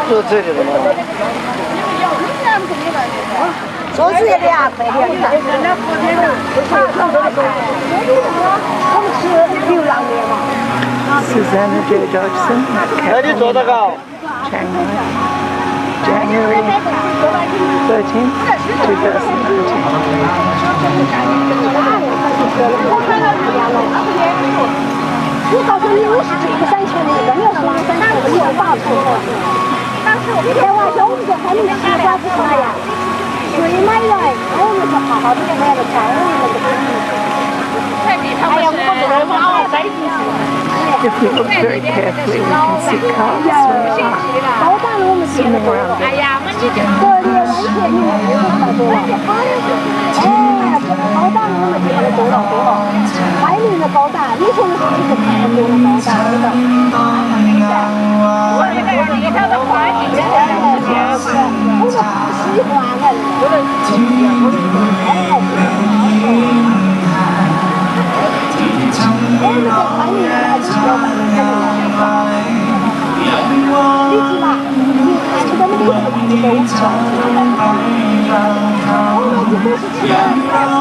就这里了吗？桌子也2块2的。我们吃流浪面嘛。Susanna J. Dodgson, 哎，你坐这个。 Chiang Mai, January 13th, 我告诉你，我是这个3千的，你要是拿3千的，你要8千的。开玩笑，我们这还能吃啥不啥呀？所以买来，我们是好好的买了菜，我们那个东西。哎呀，我这个把我带进去。 If we look very carefully, we can see cars swimming around it. 哎呀，我们这个连完全你们不知道多了。哎，高档我们这个多了。外面的高档，你说的是这个看不多的高档，对吧？我这个里头的花季的，我们不喜欢的。我们在欢迎来吃老板的肯定你知吧？你看起他们都是不都吃。我们这都是吃的，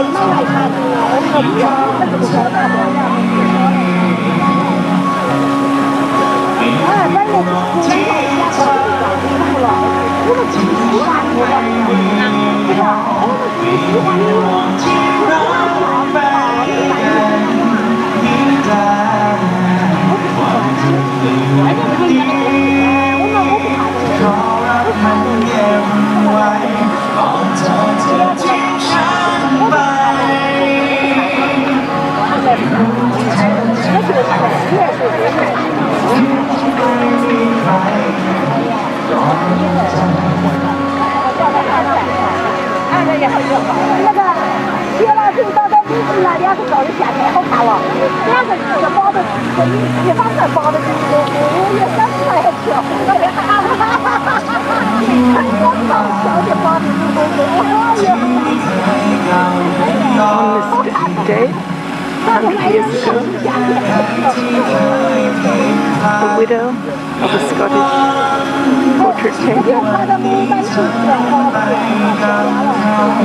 买来看的，我们不要这个高大的。哎，买了就是国内家的，不了。我们自己喜欢的，对吧？我们自己喜欢那个薛老师到这里去了，2个照的下面好看了，2个这个包的，一方面包的我也想起来吃，On this date, 100 years ago, the widow of a Scottish portrait painter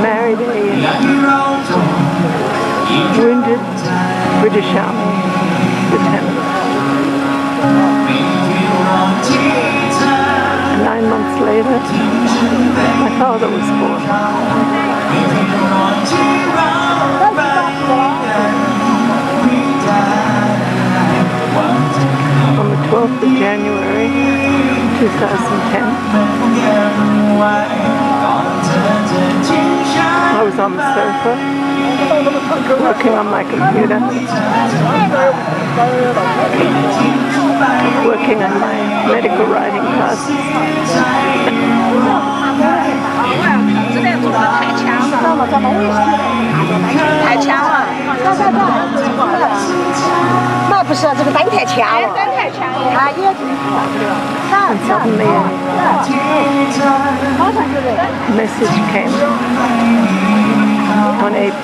married a wounded British Army lieutenant. 9 months later, my father was born. On the 12th of January 2010, I was on the sofa working on my computer, working on my medical writing classes. And suddenly a message came on AP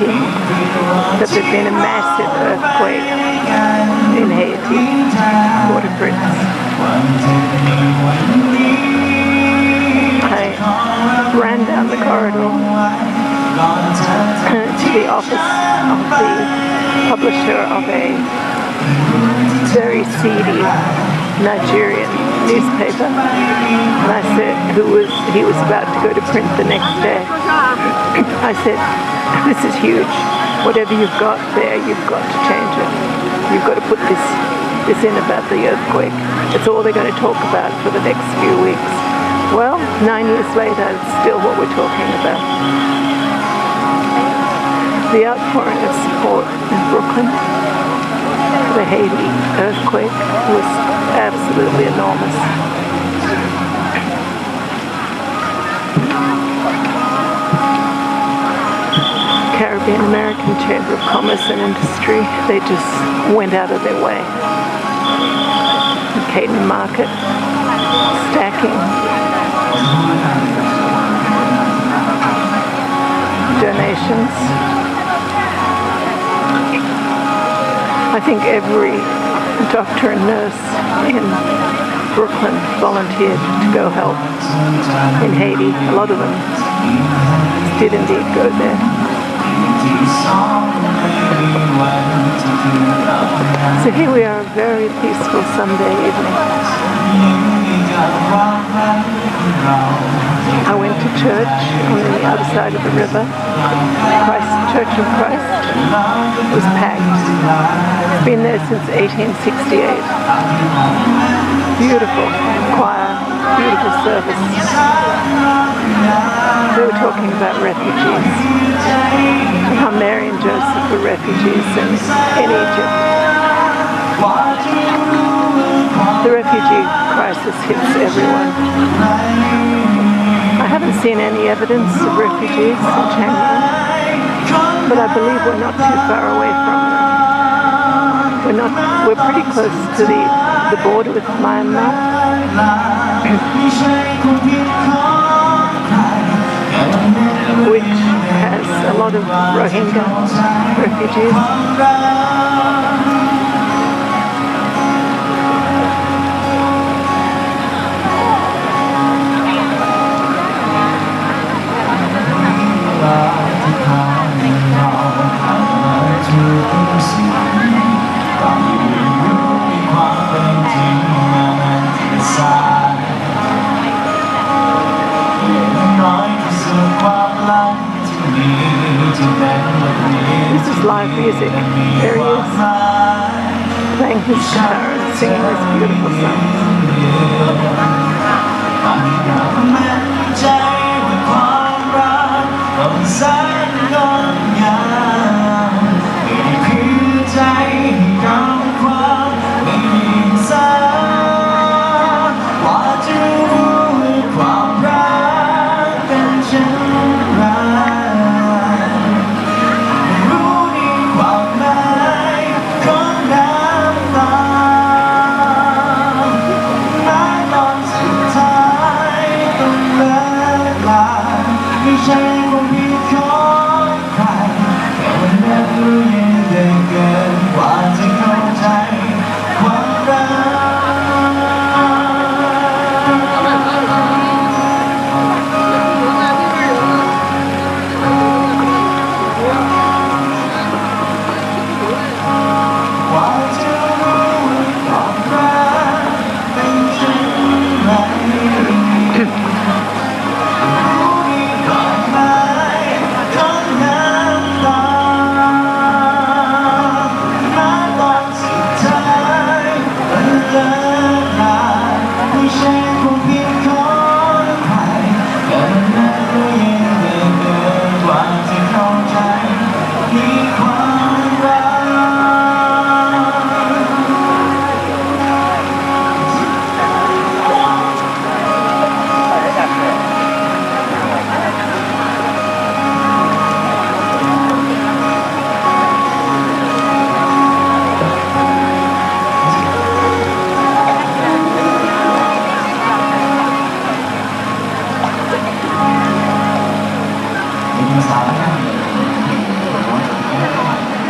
that there'd been a massive earthquake in Haiti, Port-au-Prince. I ran down the corridor to the office of the publisher of a very seedy Nigerian newspaper, and I said, he was about to go to print the next day. I said, this is huge. Whatever you've got there, you've got to change it. You've got to put this in about the earthquake. It's all they're going to talk about for the next few weeks. Well, 9 years later, it's still what we're talking about. The outpouring of support in Brooklyn, the Haiti earthquake, was absolutely enormous. Caribbean American Chamber of Commerce and Industry, they just went out of their way. The Caden Market, stacking donations I think every doctor and nurse in Brooklyn volunteered to go help in Haiti. A lot of them did indeed go there. So here we are, a very peaceful Sunday evening. I went to church on the other side of the river. Church of Christ was packed. It's been there since 1868. Beautiful choir, beautiful service. They were talking about refugees and how Mary and Joseph were refugees in Egypt. The refugee crisis hits everyone. I haven't seen any evidence of refugees in Chiang Mai, but I believe we're not too far away from them. We're pretty close to the border with Myanmar. Which has a lot of Rohingya refugees. This is live music. There he is, playing his guitar and singing this beautiful song.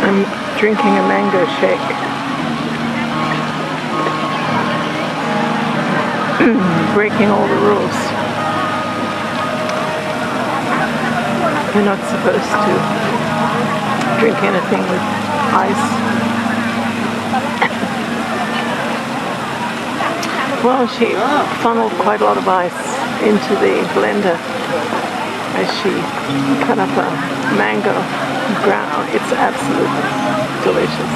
I'm drinking a mango shake. Breaking all the rules. You're not supposed to drink anything with ice. Well, she funneled quite a lot of ice into the blender as she cut up a mango ground. It's absolutely delicious.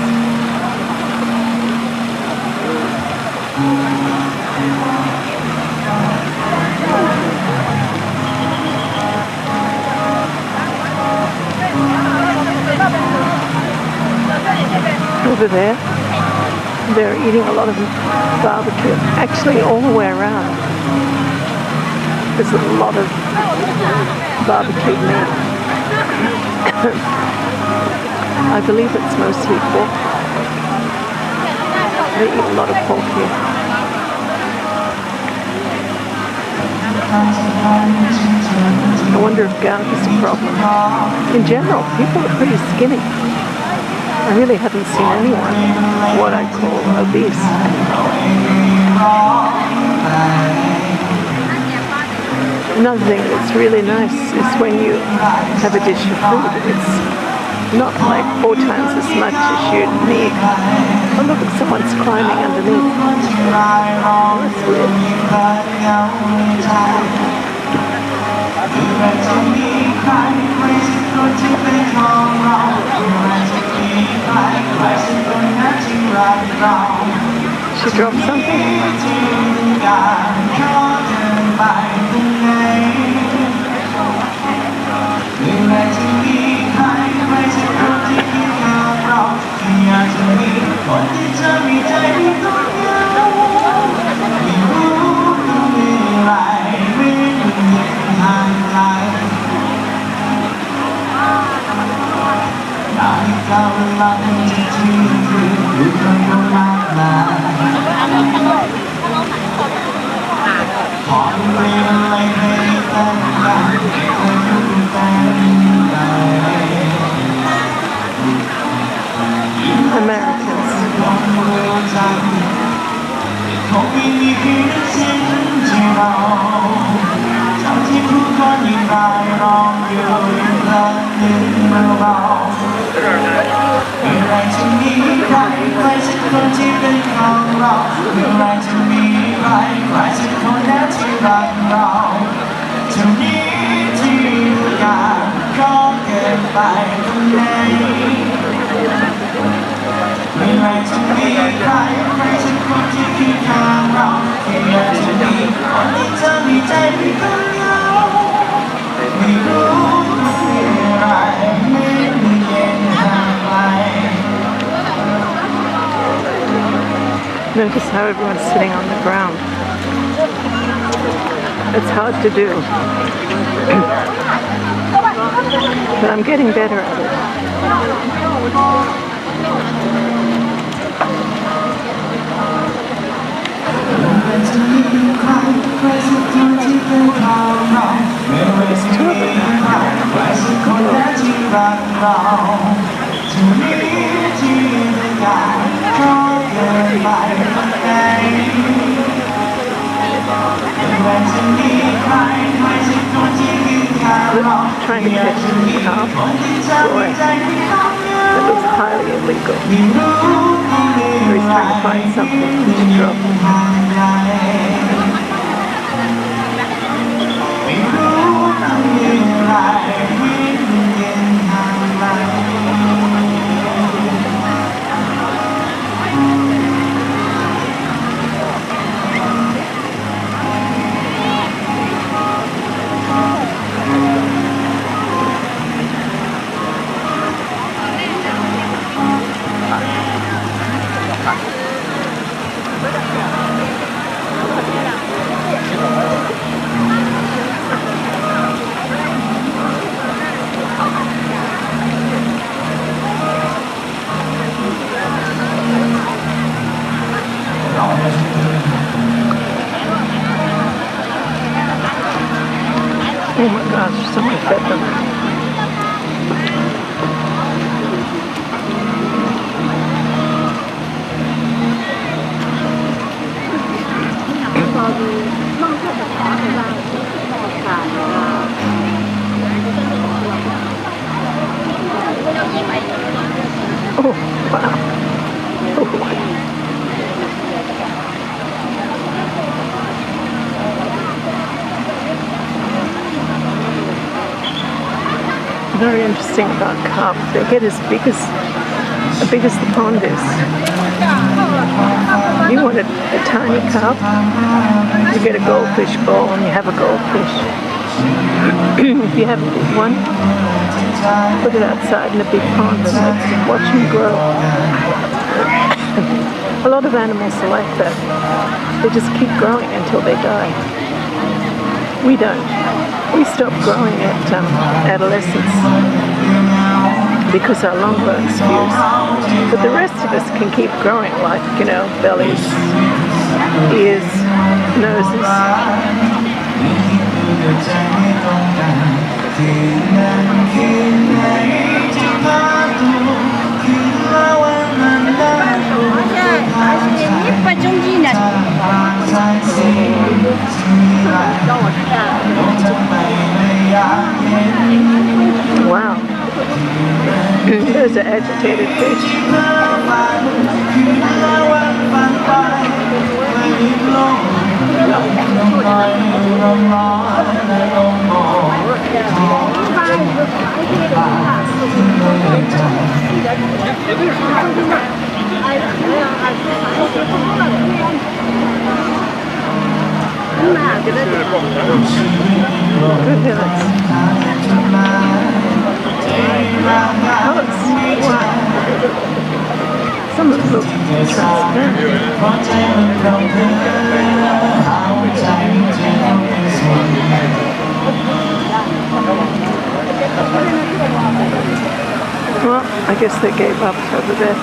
Over there, they're eating a lot of barbecue. Actually, all the way around, there's a lot of barbecued meat. I believe it's mostly pork. They eat a lot of pork here. I wonder if gout is a problem. In general, people are pretty skinny. I really haven't seen anyone what I call obese. Another thing that's really nice is when you have a dish of food, it's not like 4 times as much as you need. Oh look, someone's climbing underneath. Oh, that's weird. She dropped something? Notice how everyone's sitting on the ground. It's hard to do. But I'm getting better at it. There's 2 of them. Trying to catch the calf. Boy, that looks highly illegal. He's trying to find something to drop. Oh my gosh, someone fed them. Oh, wow. Oh. Very interesting about carp. They get as big as the pond is. If you want a tiny carp, you get a goldfish bowl and you have a goldfish. If you have a big one, put it outside in a big pond and watch them grow. A lot of animals are like that. They just keep growing until they die. We don't. We stop growing at adolescence because our long bones fuse. But the rest of us can keep growing, like, you know, bellies, ears, noses. Wow. Those are agitated fish. Some of them look transparent. Well, I guess they gave up over there.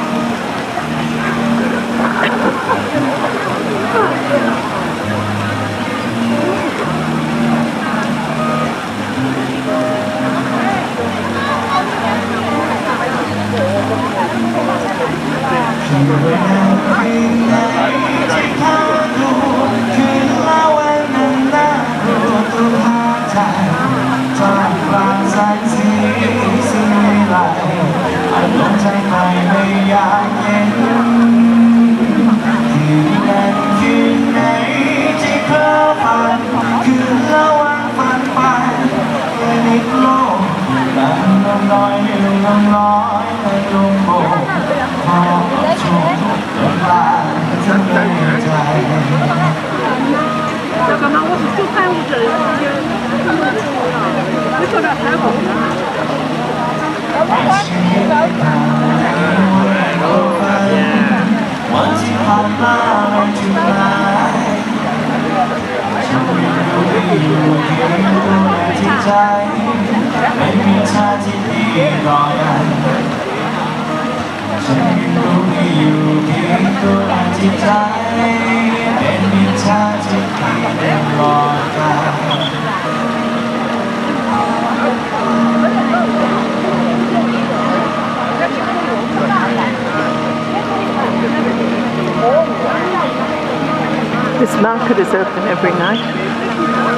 This market is open every night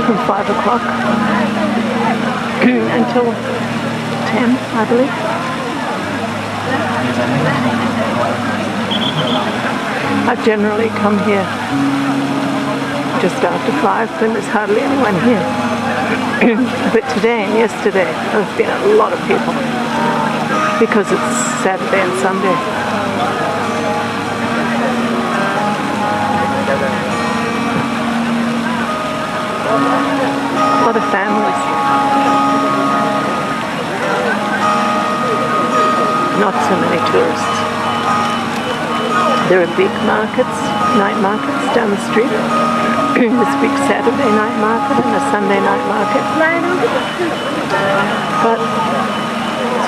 from 5 o'clock until 10, I believe. I generally come here just after 5 when there's hardly anyone here. But today and yesterday there's been a lot of people because it's Saturday and Sunday. A lot of families. Not so many tourists. There are big markets, night markets down the street. This big Saturday night market and a Sunday night market. But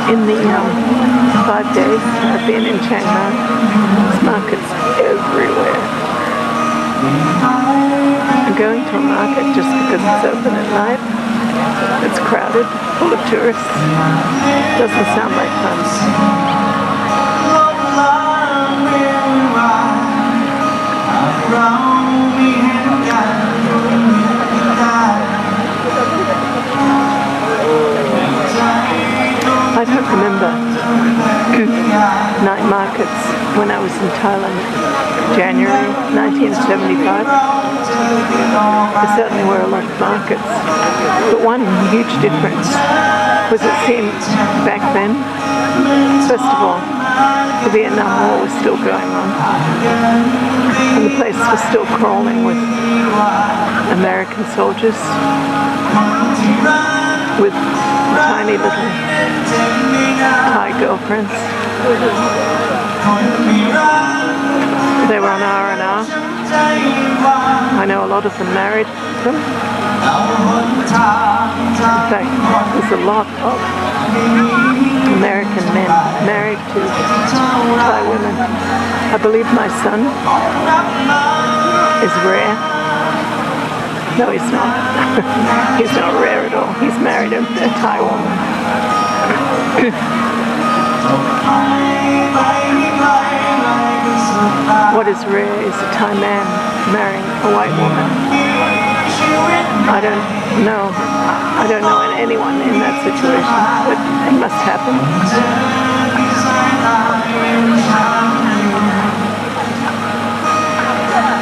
in the 5 days I've been in Chiang Mai, there's markets everywhere. And going to a market just because it's open at night, it's crowded, full of tourists, doesn't sound like fun. I don't remember night markets when I was in Thailand, January 1975. There certainly were a lot of markets, but one huge difference was it seemed back then, first of all, the Vietnam War was still going on, and the place was still crawling with American soldiers with tiny little Thai girlfriends. They were on R&R. I know a lot of them married them. In fact, there's a lot of American men married to Thai women. I believe my son is rare. No, he's not. He's not rare at all. He's married a Thai woman. What is rare is a Thai man marrying a white woman. I don't know. I don't know anyone in that situation, but it must happen.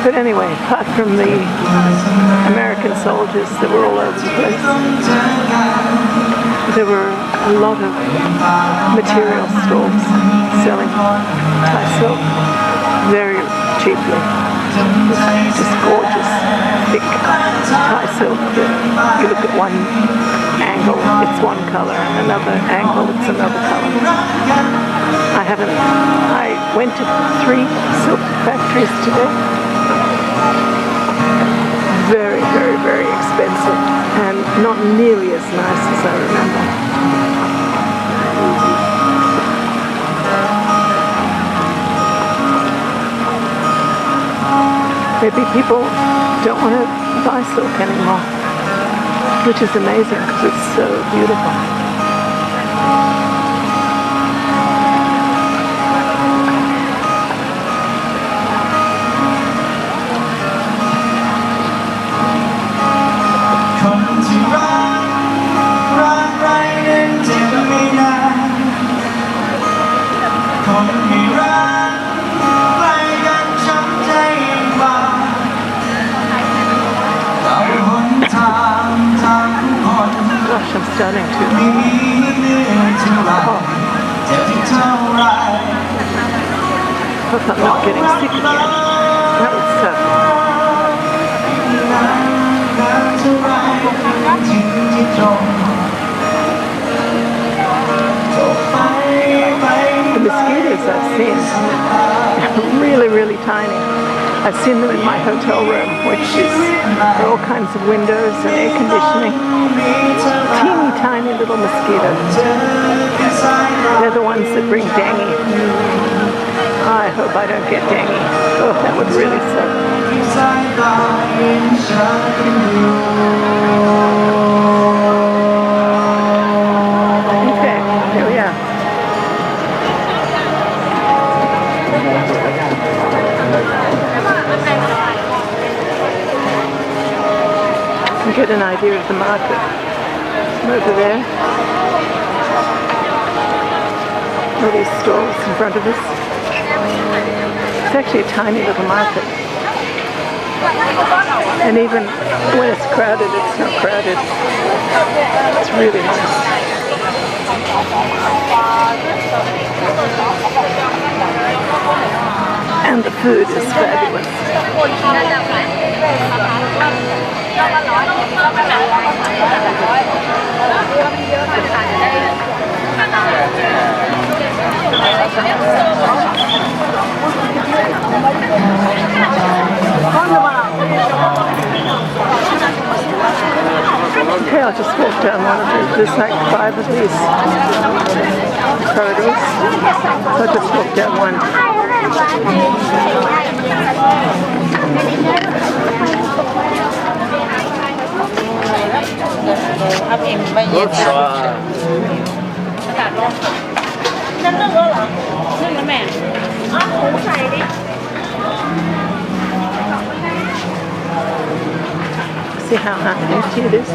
But anyway, apart from the American soldiers that were all over the place, there were a lot of material stalls selling Thai silk very cheaply. Just gorgeous, thick Thai silk that you look at one angle, it's one colour, and another angle, it's another colour. I went to 3 silk factories today. Very, very, very expensive and not nearly as nice as I remember. Maybe people don't want to buy silk anymore, which is amazing because it's so beautiful. Gosh, I'm starting to. Oh. Hope I'm not getting sick again. That would suck. The mosquitoes I've seen are really, really tiny. I've seen them in my hotel room, which is there are all kinds of windows and air conditioning. Teeny tiny little mosquitoes. They're the ones that bring dengue. I hope I don't get dengue. Oh, that would really suck. Okay, here we are. Get an idea of the market over there. All these stalls in front of us. It's actually a tiny little market. And even when it's crowded, it's not crowded. It's really nice. And the food is fabulous. Okay, I'll just walk down one of these. There's like 5 of these corridors. So I'll just walk down one. See how empty it is?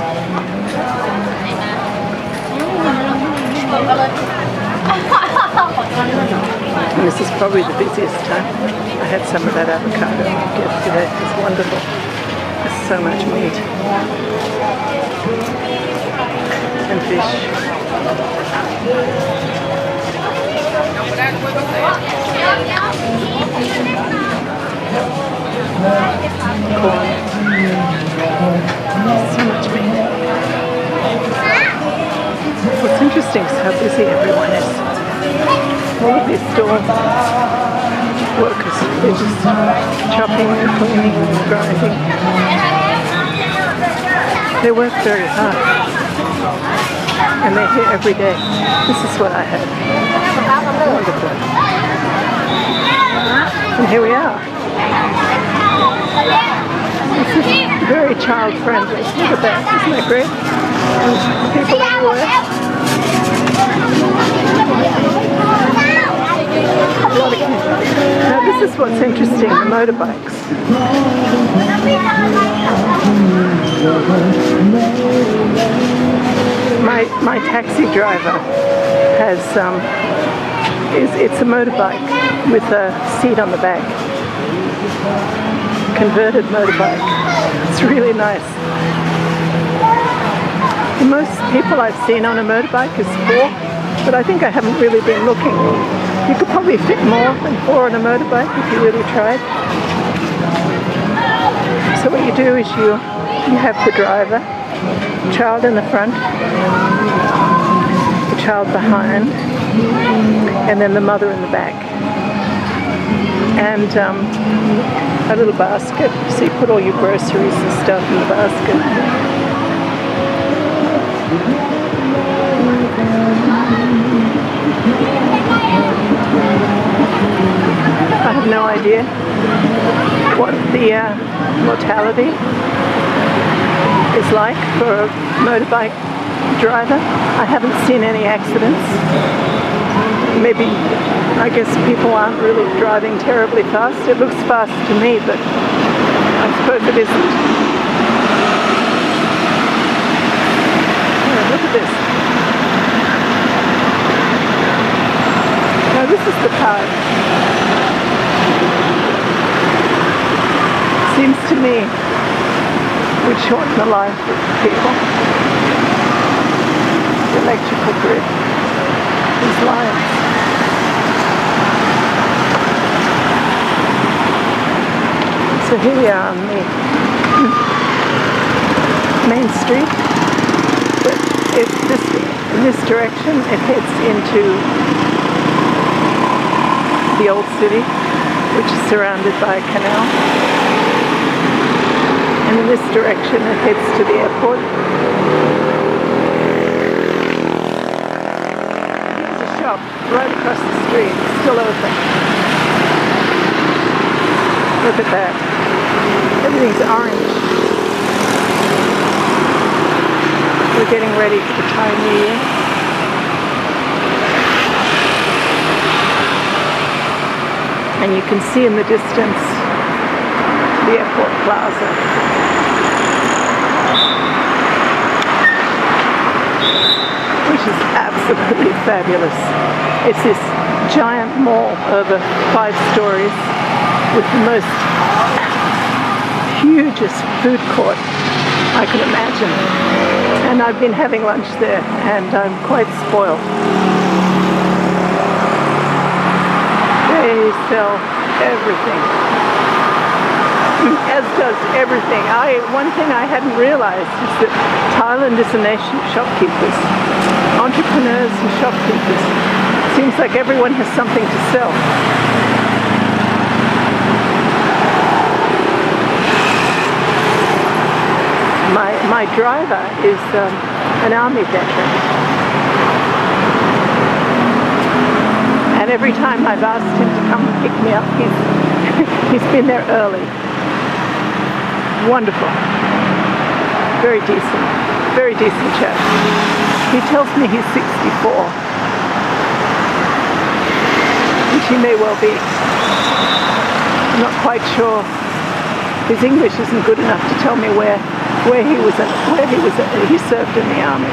And this is probably the busiest time. I had some of that avocado yesterday. It's wonderful. There's so much meat and fish. Corn. So much meat. What's interesting is how busy everyone is. All of these store workers, they're just chopping and cleaning and grinding. They work very hard. And they're here every day. This is what I had. Wonderful. And here we are. This is very child friendly. Look at that. Isn't that great? And people everywhere. Now this is what's interesting, the motorbikes. My taxi driver has it's a motorbike with a seat on the back. Converted motorbike. It's really nice. Most people I've seen on a motorbike is 4, but I think I haven't really been looking. You could probably fit more than 4 on a motorbike if you really tried. So what you do is you have the driver, the child in the front, the child behind, and then the mother in the back. And a little basket, so you put all your groceries and stuff in the basket. I have no idea what the mortality is like for a motorbike driver. I haven't seen any accidents. Maybe, I guess people aren't really driving terribly fast. It looks fast to me, but I suppose it isn't. Oh, look at this. No, this is the car. Seems to me would shorten the life of people. The electrical grid. These lines. So here we are on the main street, but in this direction it heads into the old city, which is surrounded by a canal, and in this direction it heads to the airport. There's a shop right across the street, still open. Look at that. Everything's orange. We're getting ready for the Thai New Year. And you can see in the distance the airport plaza. Which is absolutely fabulous. It's this giant mall over 5 stories with the most hugest food court I can imagine. And I've been having lunch there and I'm quite spoiled. They sell everything. As does everything. One thing I hadn't realized is that Thailand is a nation of shopkeepers. Entrepreneurs and shopkeepers. Seems like everyone has something to sell. My driver is an army veteran, and every time I've asked him to come and pick me up, he's been there early. Wonderful, very decent chap. He tells me he's 64, which he may well be. I'm not quite sure. His English isn't good enough to tell me where he served in the army.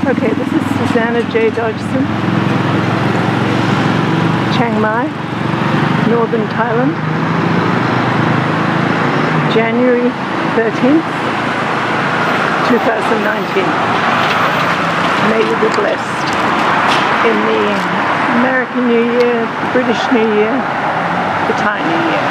Okay, this is Susanna J. Dodgson, Chiang Mai, northern Thailand, January 13th, 2019. May you be blessed in the American New Year, British New Year, the Thai New Year.